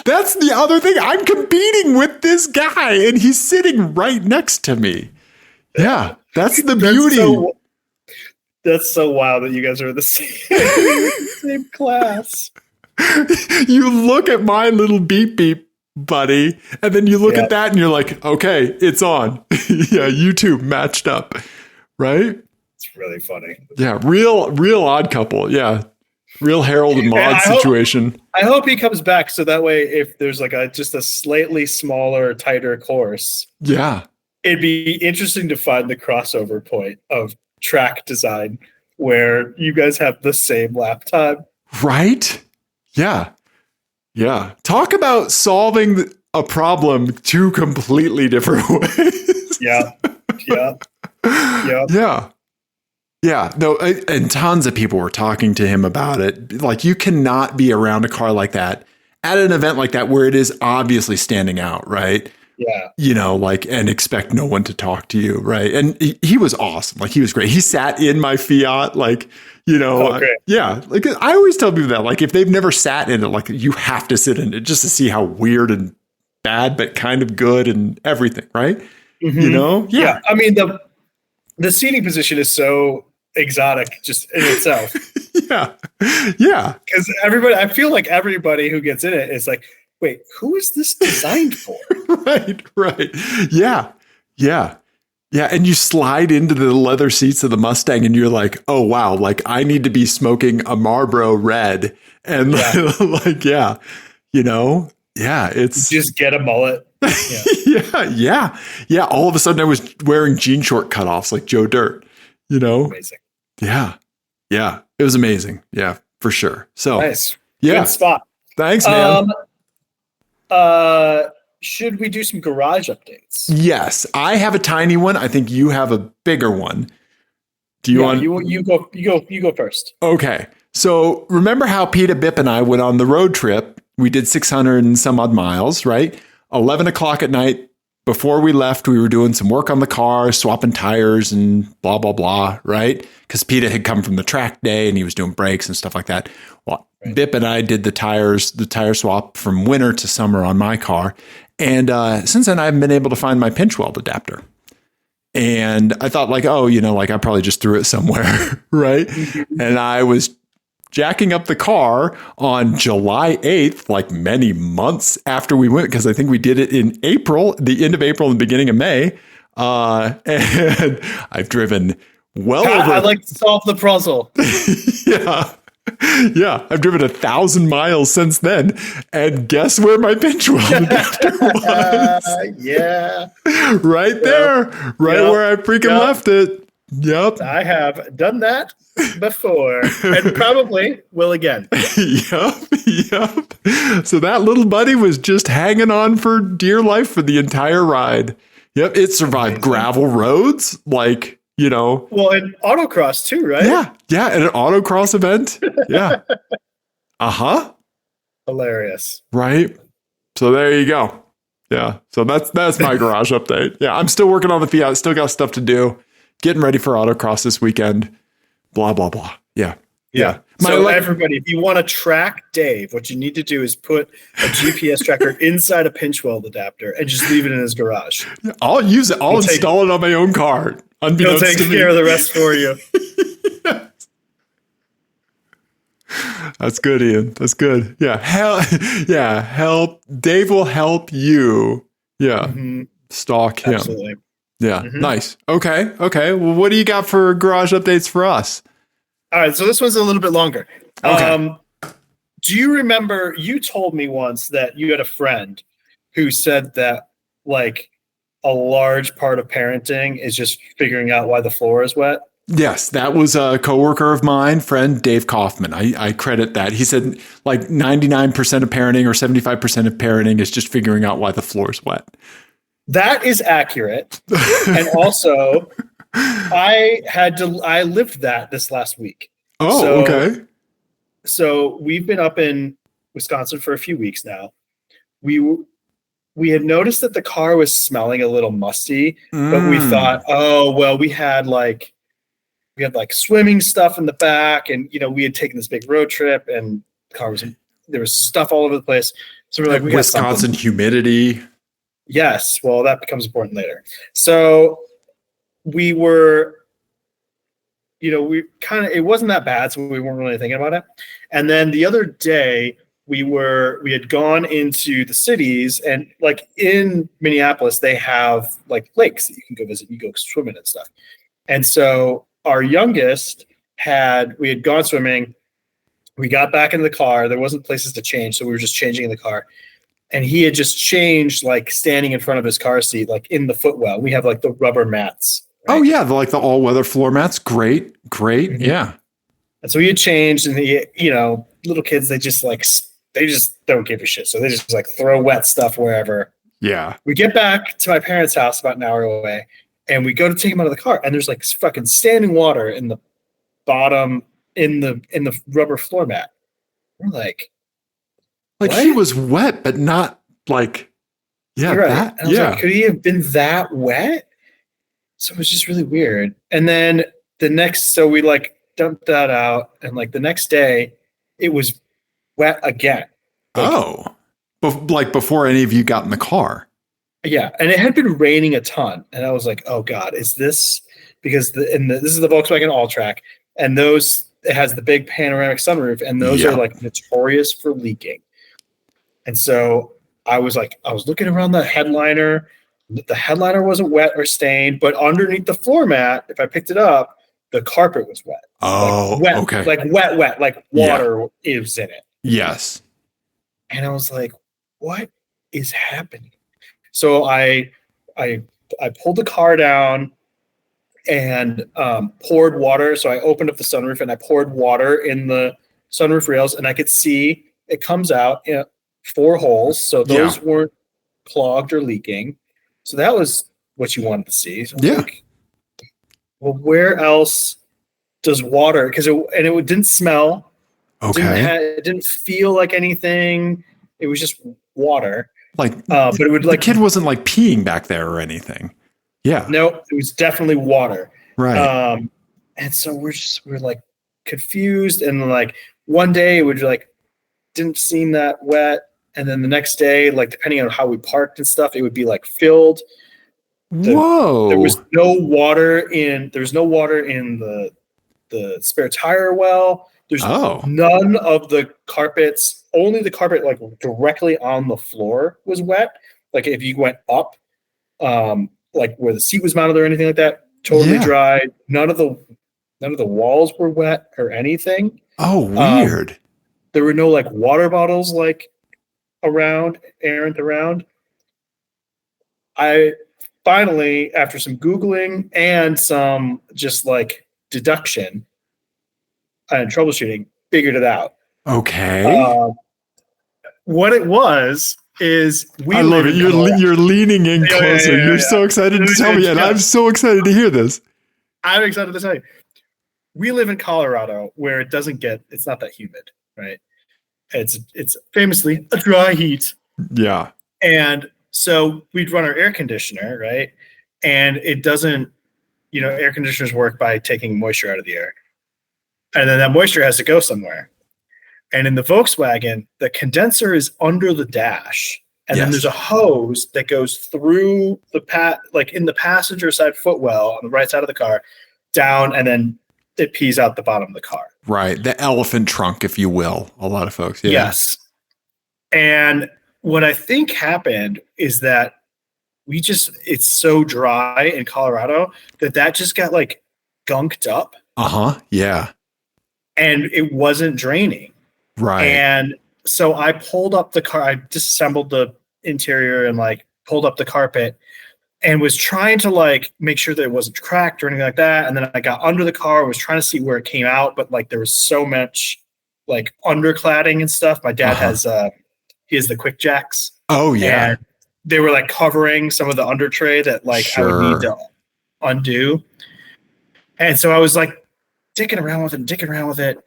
that's the other thing. I'm competing with this guy and he's sitting right next to me. Yeah, that's the beauty. That's so wild that you guys are in the same class. You look at my little beep beep buddy, and then you look at that and you're like, okay, it's on. Yeah, you two matched up, right? It's really funny. Yeah, real odd couple. Yeah, real Harold and Maude situation. I hope he comes back so that way, if there's like just a slightly smaller, tighter course, yeah, it'd be interesting to find the crossover point of track design where you guys have the same lap time. Right? Yeah. Yeah. Talk about solving a problem 2 completely different ways. Yeah. Yeah. Yeah. Yeah. Yeah. No, and tons of people were talking to him about it. Like, you cannot be around a car like that at an event like that where it is obviously standing out, right? Yeah. You know, like, and expect no one to talk to you, right? And he was awesome. Like, he was great. He sat in my Fiat, like, you know, yeah. Like, I always tell people that, like, if they've never sat in it, like, you have to sit in it just to see how weird and bad, but kind of good and everything, right? Mm-hmm. You know? Yeah. I mean, the seating position is so exotic just in itself. Yeah. Yeah. Because I feel like everybody who gets in it is like, wait, who is this designed for? Right. Yeah. Yeah. Yeah. And you slide into the leather seats of the Mustang and you're like, oh, wow. Like, I need to be smoking a Marlboro Red. And like, yeah, you know, yeah, it's just get a mullet. Yeah. Yeah. All of a sudden I was wearing jean short cutoffs like Joe Dirt, you know? Amazing. Yeah. Yeah. It was amazing. Yeah, for sure. So nice. Yeah. Good spot. Thanks, man. Should we do some garage updates? Yes, I have a tiny one. I think you have a bigger one. Do you want? You go first. Okay. So remember how Peter, Bip, and I went on the road trip? We did 600 and some odd miles, right? 11 o'clock at night. Before we left, we were doing some work on the car, swapping tires and blah, blah, blah, right? Because Peter had come from the track day and he was doing brakes and stuff like that. Well, Bip and I did the tire swap from winter to summer on my car. And since then, I haven't been able to find my pinch weld adapter. And I thought, like, oh, you know, like I probably just threw it somewhere, right? And I was jacking up the car on July 8th, like many months after we went, because I think we did it in April, the end of April and the beginning of May. And I've driven over. I'd like to solve the puzzle. Yeah. Yeah, I've driven 1,000 miles since then, and guess where my pinch weld adapter was? Yeah, right there, where I freaking left it. Yep, I have done that before, and probably will again. Yep. So that little buddy was just hanging on for dear life for the entire ride. Yep, it survived gravel roads, like. You know, well, and autocross too, right? Yeah, at an autocross event. Yeah. Hilarious. Right. So there you go. Yeah. So that's my garage update. Yeah, I'm still working on the Fiat. Still got stuff to do. Getting ready for autocross this weekend. Blah blah blah. Yeah. So everybody, if you want to track Dave, what you need to do is put a GPS tracker inside a pinch weld adapter and just leave it in his garage. I'll use it. I'll install it on my own car. He'll take care of the rest for you. That's good, Ian. That's good. Yeah. Help. Dave will help you. Yeah. Mm-hmm. Stalk him. Absolutely. Yeah. Mm-hmm. Nice. Okay. Well, what do you got for garage updates for us? All right. So this one's a little bit longer. Okay. Do you remember you told me once that you had a friend who said that, like, a large part of parenting is just figuring out why the floor is wet? Yes, that was a coworker of mine, friend Dave Kaufman. I credit that. He said like 99% of parenting or 75% of parenting is just figuring out why the floor is wet. That is accurate. And also, I lived that this last week. Oh, okay. So we've been up in Wisconsin for a few weeks now. We had noticed that the car was smelling a little musty, but we thought, oh well, we had like swimming stuff in the back, and we had taken this big road trip, and the car was there was stuff all over the place. So we're like, we got Wisconsin humidity. Yes, well, that becomes important later. So we were, it wasn't that bad, so we weren't really thinking about it. And then the other day, we had gone into the cities, and like in Minneapolis, they have like lakes that you can go visit, you go swimming and stuff. And so our youngest we had gone swimming. We got back in the car. There wasn't places to change, so we were just changing in the car. And he had just changed, like standing in front of his car seat, like in the footwell. We have like the rubber mats. Right? Oh yeah, the all-weather floor mats. Great. Mm-hmm. Yeah. And so he had changed, and little kids, they just don't give a shit. So they just like throw wet stuff wherever. Yeah. We get back to my parents' house about an hour away, and we go to take him out of the car, and there's like fucking standing water in the bottom in the rubber floor mat. We're like what? He was wet, but not like, yeah. Right. That, I was like, could he have been that wet? So it was just really weird. And then so we like dumped that out, and like the next day it was wet again. Like before any of you got in the car. Yeah. And it had been raining a ton. And I was like, oh God, is this because this is the Volkswagen All-Track, and it has the big panoramic sunroof, and those are like notorious for leaking. And so I was looking around the headliner. The headliner wasn't wet or stained, but underneath the floor mat, if I picked it up, the carpet was wet. Oh, like wet, okay. Like wet, like water is in it. Yes. And I was like, what is happening? So I pulled the car down and poured water. So I opened up the sunroof and I poured water in the sunroof rails, and I could see it comes out 4 holes. So those weren't clogged or leaking. So that was what you wanted to see. So like, well, where else does water? Because it didn't smell. Okay. It didn't feel like anything. It was just water. Like, but it would the kid wasn't like peeing back there or anything. Yeah. No, it was definitely water. Right. And so we're like confused, and like one day it would like didn't seem that wet, and then the next day, like depending on how we parked and stuff, it would be like filled. Whoa! There was no water in the spare tire well. There's none of the carpets. Only the carpet like directly on the floor was wet. Like if you went up, like where the seat was mounted or anything like that, totally dry. None of the walls were wet or anything. Oh, weird. There were no like water bottles like errant around. I finally, after some Googling and some just like deduction and troubleshooting, figured it out. Okay. What it was is I love it. You're leaning in closer. You're so excited to tell me, and I'm so excited to hear this. I'm excited to tell you. We live in Colorado, where it's not that humid, right? It's famously a dry heat. Yeah. And so we'd run our air conditioner, right? And it doesn't, air conditioners work by taking moisture out of the air. And then that moisture has to go somewhere. And in the Volkswagen, the condenser is under the dash. And then there's a hose that goes through like in the passenger side footwell on the right side of the car, down, and then it pees out the bottom of the car. Right. The elephant trunk, if you will. A lot of folks. Yeah. Yes. And what I think happened is that it's so dry in Colorado that just got like gunked up. Yeah. And it wasn't draining. Right. And so I pulled up the car. I disassembled the interior and like pulled up the carpet. and was trying to like make sure that it wasn't cracked or anything like that. And then I got under the car, was trying to see where it came out, but like there was so much like undercladding and stuff. My dad has he has the quick jacks. Oh yeah. And they were like covering some of the under tray that like I would need to undo. And so I was like dicking around with it.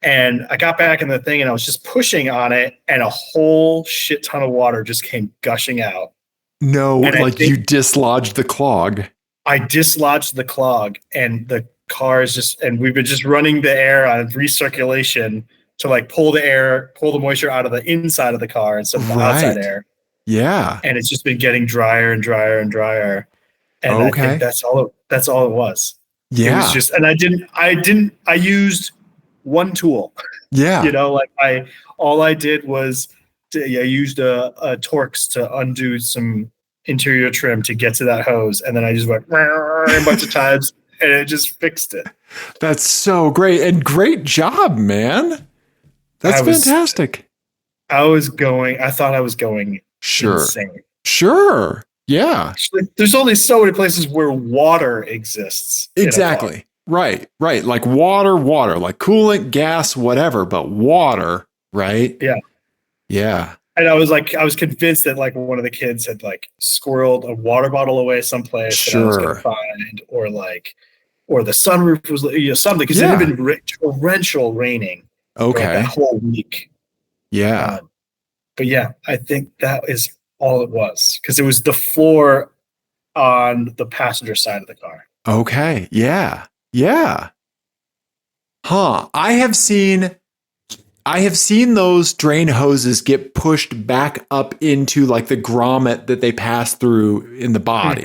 And I got back in the thing and I was just pushing on it and a whole shit ton of water just came gushing out. No, and like you dislodged the clog. I dislodged the clog and the car is just, and we've been just running the air on recirculation to like pull the moisture out of the inside of the car instead of the outside air. Yeah. And it's just been getting drier and drier and drier. And I think that's all it was. Yeah. It was just, and I used one tool. Yeah. You know, like all I did was I used a Torx to undo some interior trim to get to that hose. And then I just went a bunch of times and it just fixed it. That's so great. And great job, man. That's fantastic. I thought I was going insane. Sure. Yeah. There's only so many places where water exists. Exactly. Right. Like water, like coolant, gas, whatever, but water, right? Yeah. Yeah. And I was convinced that like one of the kids had like squirreled a water bottle away someplace that I was going to find, or the sunroof was something, because it had been torrential raining. Okay. For, like, that whole week. Yeah. But yeah, I think that is all it was, because it was the floor on the passenger side of the car. Okay. Yeah. Yeah. Huh. I have seen those drain hoses get pushed back up into like the grommet that they pass through in the body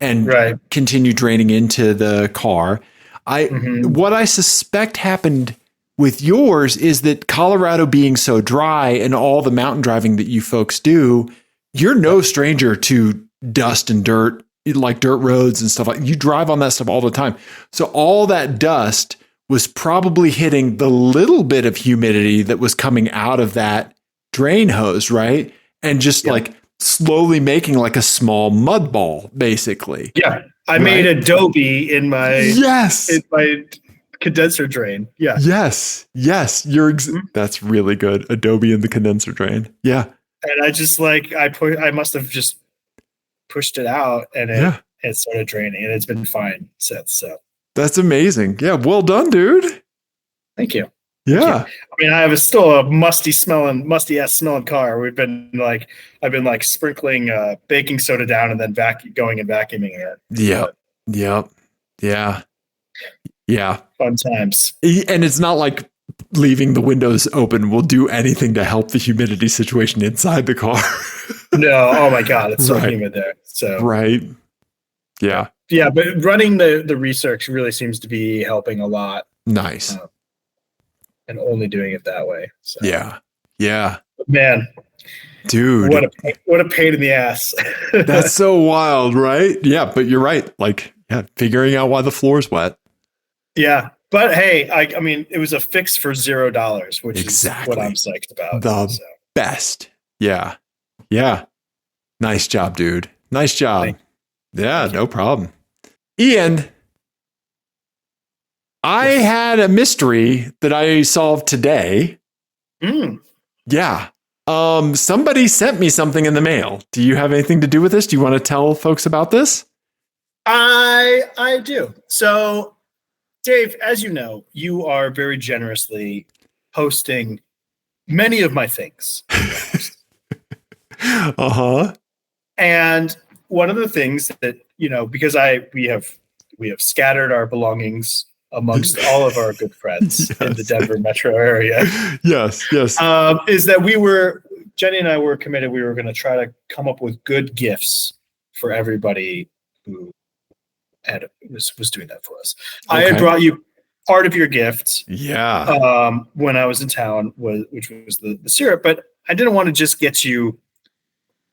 and continue draining into the car. What I suspect happened with yours is that Colorado being so dry and all the mountain driving that you folks do, you're no stranger to dust and dirt, like dirt roads and stuff. Like you drive on that stuff all the time. So all that dust was probably hitting the little bit of humidity that was coming out of that drain hose, right? And just like slowly making like a small mud ball, basically. Yeah. I made Adobe in my in my condenser drain. Yeah. Yes. That's really good. Adobe in the condenser drain. Yeah. And I just like I must have just pushed it out and it started draining, and it's been fine since. So that's amazing. Yeah. Well done, dude. Thank you. Yeah. I mean, I have still a musty ass smelling car. I've been like sprinkling baking soda down and then going and vacuuming it. Yep. Yeah. Fun times. And it's not like leaving the windows open will do anything to help the humidity situation inside the car. No. Oh my God. It's so humid there. So. Right. Yeah. Yeah. But running the research really seems to be helping a lot. Nice. And only doing it that way. So. Yeah. But man. Dude. What a pain in the ass. That's so wild, right? Yeah. But you're right. Like, figuring out why the floor's wet. Yeah. But hey, I mean, it was a fix for $0, which is what I'm psyched about. The best. Yeah. Nice job, dude. Nice job. Thank you. No problem. Ian, I had a mystery that I solved today. Yeah. Somebody sent me something in the mail. Do you have anything to do with this? Do you want to tell folks about this? I do. So, Dave, as you know, you are very generously posting many of my things. And one of the things that, because we have scattered our belongings amongst all of our good friends in the Denver metro area. Yes. Is that Jenny and I were committed. We were going to try to come up with good gifts for everybody who was doing that for us. Okay. I had brought you part of your gift. Yeah. When I was in town, which was the syrup, but I didn't want to just get you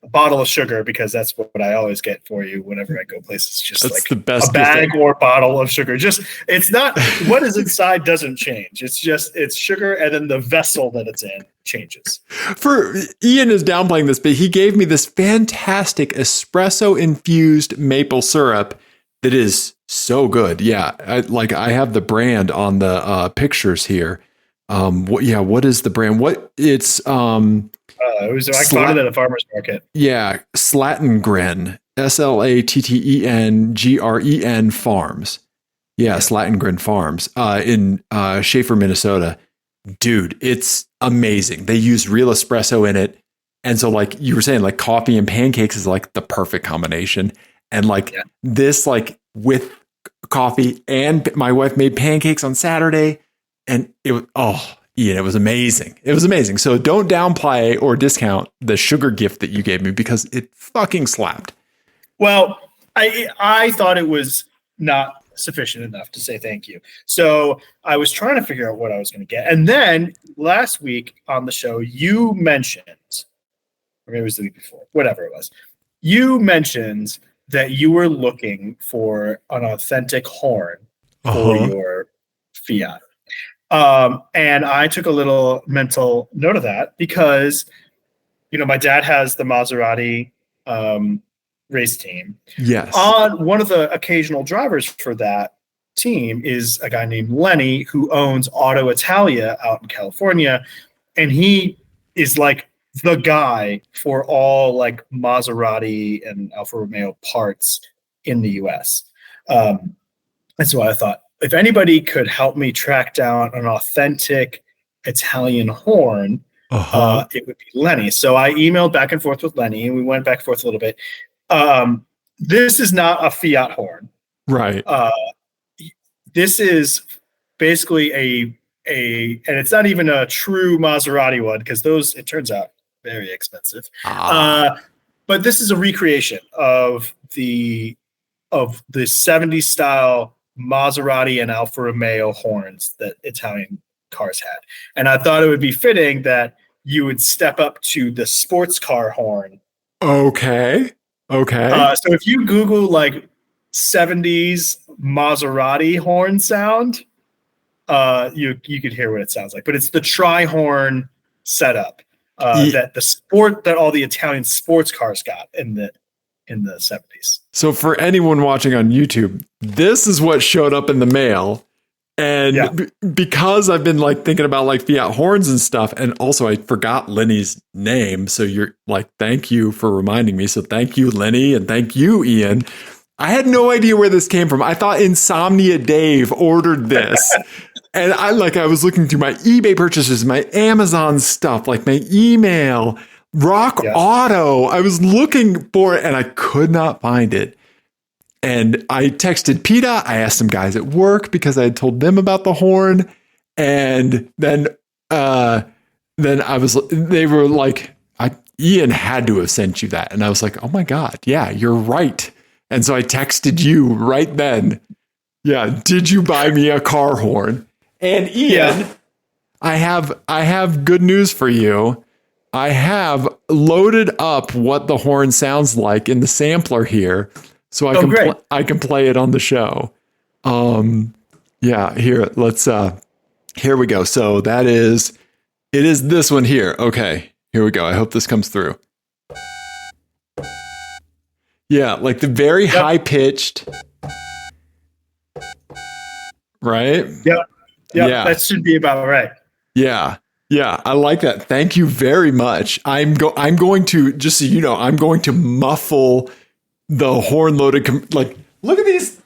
a bottle of sugar, because that's what I always get for you whenever I go places. Just That's like the best a bag or bottle of sugar. Just, it's not what is inside doesn't change. It's sugar, and then the vessel that it's in changes. For Ian is downplaying this, but he gave me this fantastic espresso infused maple syrup that is so good. Yeah, I have the brand on the pictures here. What is the brand? I found it at a farmer's market. Yeah, Slattengren, Slattengren Farms. Yeah, Slattengren Farms in Schaefer, Minnesota. Dude, it's amazing. They use real espresso in it. And so like you were saying, like coffee and pancakes is like the perfect combination. And this, like with coffee, and my wife made pancakes on Saturday, and it was, Ian, it was amazing. It was amazing. So don't downplay or discount the sugar gift that you gave me, because it fucking slapped. Well, I thought it was not sufficient enough to say thank you. So I was trying to figure out what I was going to get. And then last week on the show, you mentioned, or maybe it was the week before, whatever it was, you mentioned that you were looking for an authentic horn for your Fiat. And I took a little mental note of that, because, my dad has the Maserati race team. Yes. On one of the occasional drivers for that team is a guy named Lenny, who owns Auto-Italia out in California. And he is like the guy for all like Maserati and Alfa Romeo parts in the US. And so I thought, if anybody could help me track down an authentic Italian horn, it would be Lenny. So I emailed back and forth with Lenny, and we went back and forth a little bit. This is not a Fiat horn. Right. This is basically and it's not even a true Maserati one, because those, it turns out, very expensive. But this is a recreation of the 70s style Maserati and Alfa Romeo horns that Italian cars had. And I thought it would be fitting that you would step up to the sports car horn. Okay. So if you Google like 70s Maserati horn sound, you could hear what it sounds like. But it's the tri-horn setup that all the Italian sports cars got in the 70s. So for anyone watching on YouTube, this is what showed up in the mail. And because I've been like thinking about like Fiat horns and stuff, and also I forgot Lenny's name. So you're like, thank you for reminding me. So thank you, Lenny, and thank you, Ian. I had no idea where this came from. I thought Insomnia Dave ordered this. And I was looking through my eBay purchases, my Amazon stuff, like my email, Rock Auto. I was looking for it and I could not find it. And I texted PETA. I asked some guys at work because I had told them about the horn. And then they were like, Ian had to have sent you that. And I was like, oh my God, yeah, you're right. And so I texted you right then. Yeah. Did you buy me a car horn? And Ian, I have good news for you. I have loaded up what the horn sounds like in the sampler here, so I can play it on the show. Here we go. So it is this one here. Okay, here we go. I hope this comes through. Yeah, like the very high pitched, right? Yeah, that should be about right. Yeah, I like that. Thank you very much. I'm going to, just so you know, I'm going to muffle the horn loaded. Look at these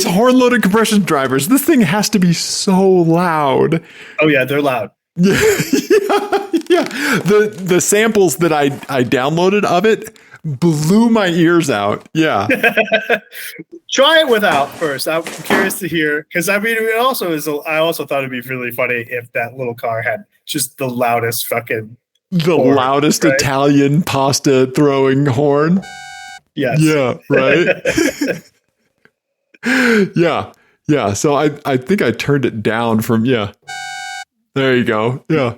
horn loaded compression drivers. This thing has to be so loud. Oh yeah, they're loud. Yeah. The samples that I downloaded of it blew my ears out. Yeah. Try it without first. I'm curious to hear, because I mean, I also thought it'd be really funny if that little car had just the loudest fucking horn, loudest right? Italian pasta throwing horn. Yes. Yeah. Right. So I think I turned it down from. Yeah. There you go. Yeah.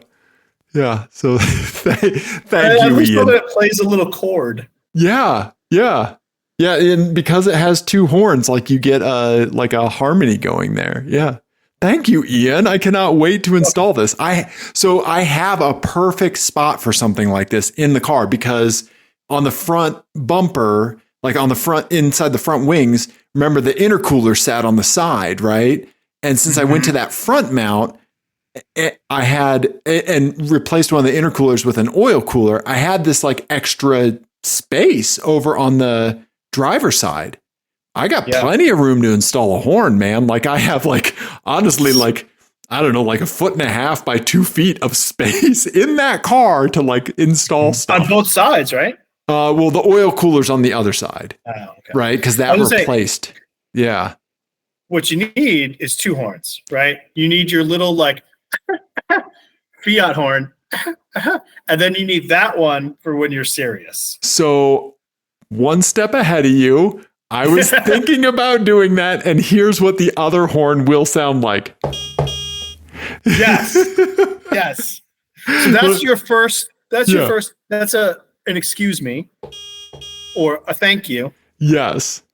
Yeah. So thank At you, least Ian. it plays a little chord. Yeah. Yeah. Yeah. And because it has two horns, like you get a harmony going there. Yeah. Thank you, Ian. I cannot wait to install this. So I have a perfect spot for something like this in the car because on the front bumper, like on the front inside the front wings, remember the intercooler sat on the side, right? And since I went to that front mount, I had and replaced one of the intercoolers with an oil cooler. I had this like extra space over on the driver's side. I got plenty of room to install a horn, man. Like I have like, honestly, like, I don't know, like 1.5 by 2 feet of space in that car to like install stuff. On both sides, right? Well, the oil cooler's on the other side, right? Because that replaced. Yeah. What you need is 2 horns, right? You need your little like Fiat horn, and then you need that one for when you're serious. So one step ahead of you. I was thinking about doing that, and here's what the other horn will sound like. Yes. Yes. So that's your first. That's your first. That's an excuse me, or a thank you. Yes.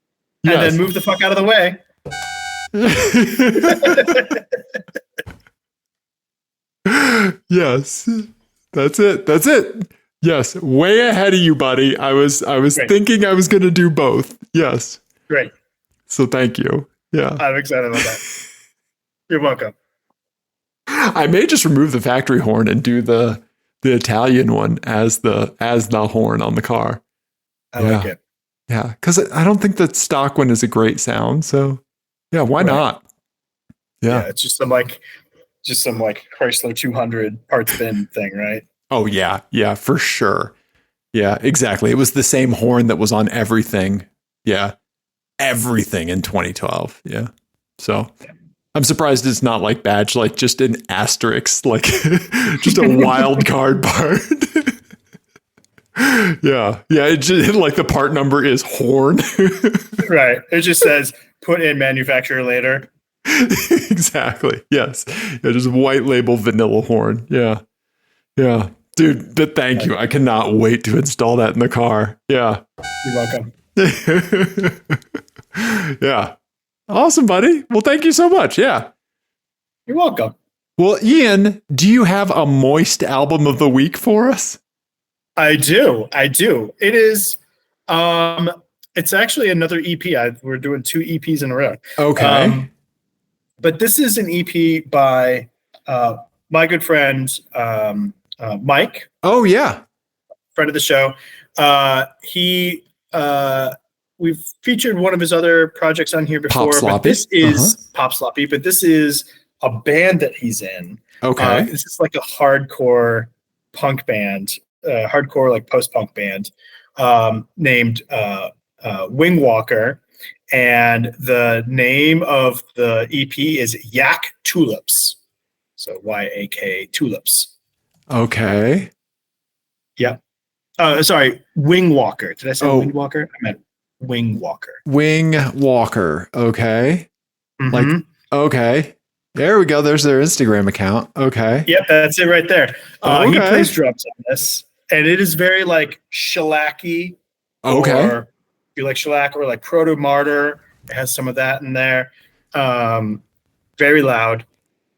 And then move the fuck out of the way. Yes. That's it. That's it. Yes, way ahead of you, buddy. I was thinking I was going to do both. Yes. Great. So thank you. Yeah. I'm excited about that. You're welcome. I may just remove the factory horn and do the Italian one as the horn on the car. I like it. Yeah, because I don't think the stock one is a great sound. So yeah, why not? Yeah. It's just some Chrysler 200 parts bin thing, right? Oh yeah, yeah, for sure. Yeah, exactly. It was the same horn that was on everything. Yeah, everything in 2012. Yeah. So I'm surprised it's not like badge, like just an asterisk, like just a wild card part. Yeah. Yeah. It just like the part number is horn. Right. It just says put in manufacturer later. Exactly. Yes. Yeah, just white label vanilla horn. Yeah. Yeah. Dude, but thank you. I cannot wait to install that in the car. Yeah. You're welcome. Yeah. Awesome, buddy. Well, thank you so much. Yeah. You're welcome. Well, Ian, do you have a moist album of the week for us? I do. It is it's actually another EP. We're doing 2 EPs in a row. Okay. But this is an EP by my good friend Mike. Oh yeah, friend of the show. We've featured one of his other projects on here before, but this is Pop Sloppy. But this is a band that he's in. Okay, this is like a hardcore punk band, hardcore like post-punk band named WINGWALKER. And the name of the EP is Yak Tulips. So YAK Tulips. Okay. Yeah. Sorry, WINGWALKER. Did I say WINGWALKER? I meant WINGWALKER. WINGWALKER. Okay. Mm-hmm. Like, okay. There we go. There's their Instagram account. Okay. Yep, that's it right there. He plays drums on this. And it is very like shellacky. Okay. Or you like shellac or like Proto Martyr. It has some of that in there. Very loud.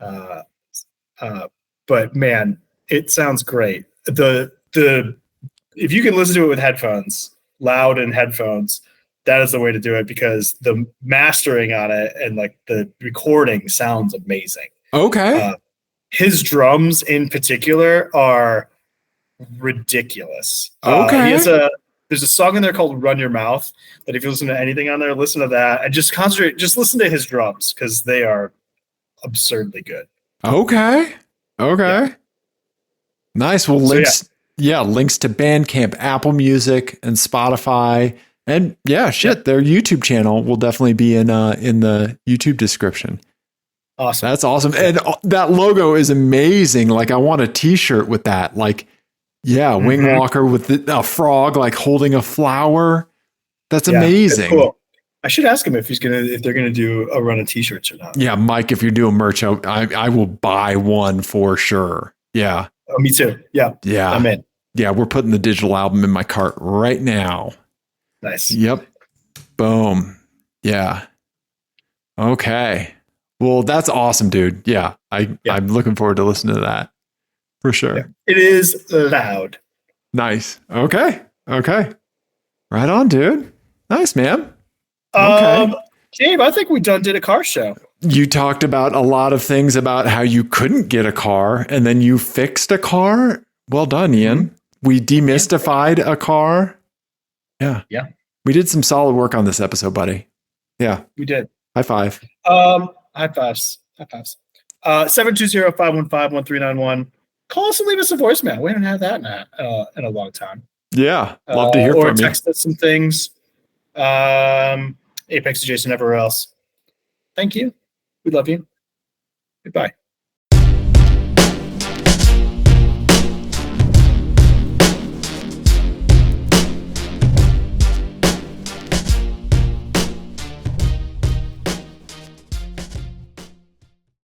But man, it sounds great. The if you can listen to it with headphones, loud and headphones, that is the way to do it because the mastering on it and like the recording sounds amazing. Okay. His drums in particular are ridiculous. Okay. There's a song in there called Run Your Mouth that if you listen to anything on there, listen to that and just listen to his drums because they are absurdly good. Okay. Yeah. Nice. Well, links to Bandcamp, Apple Music, and Spotify. And their YouTube channel will definitely be in the YouTube description. Awesome. That's awesome. And that logo is amazing. Like I want a t-shirt with that. Like, WINGWALKER with a frog, like holding a flower. That's amazing. Cool. I should ask him if they're gonna do a run of t-shirts or not. Yeah, Mike, if you're doing merch, I will buy one for sure. Yeah. Oh, me too. Yeah. Yeah. I'm in. Yeah. We're putting the digital album in my cart right now. Nice. Yep. Boom. Yeah. Okay. Well, that's awesome, dude. Yeah. I'm looking forward to listening to that for sure. Yeah. It is loud. Nice. Okay. Okay. Right on, dude. Nice, man. Okay. Gabe, I think we did a car show. You talked about a lot of things about how you couldn't get a car and then you fixed a car. Well done, Ian. Mm-hmm. We demystified a car. Yeah. Yeah. We did some solid work on this episode, buddy. Yeah. We did. High five. High fives. 720-515-1391. Call us and leave us a voicemail. We haven't had that in a long time. Yeah. Love to hear from you. Or text us some things. Apex Adjacent everywhere else. Thank you. We love you. Goodbye.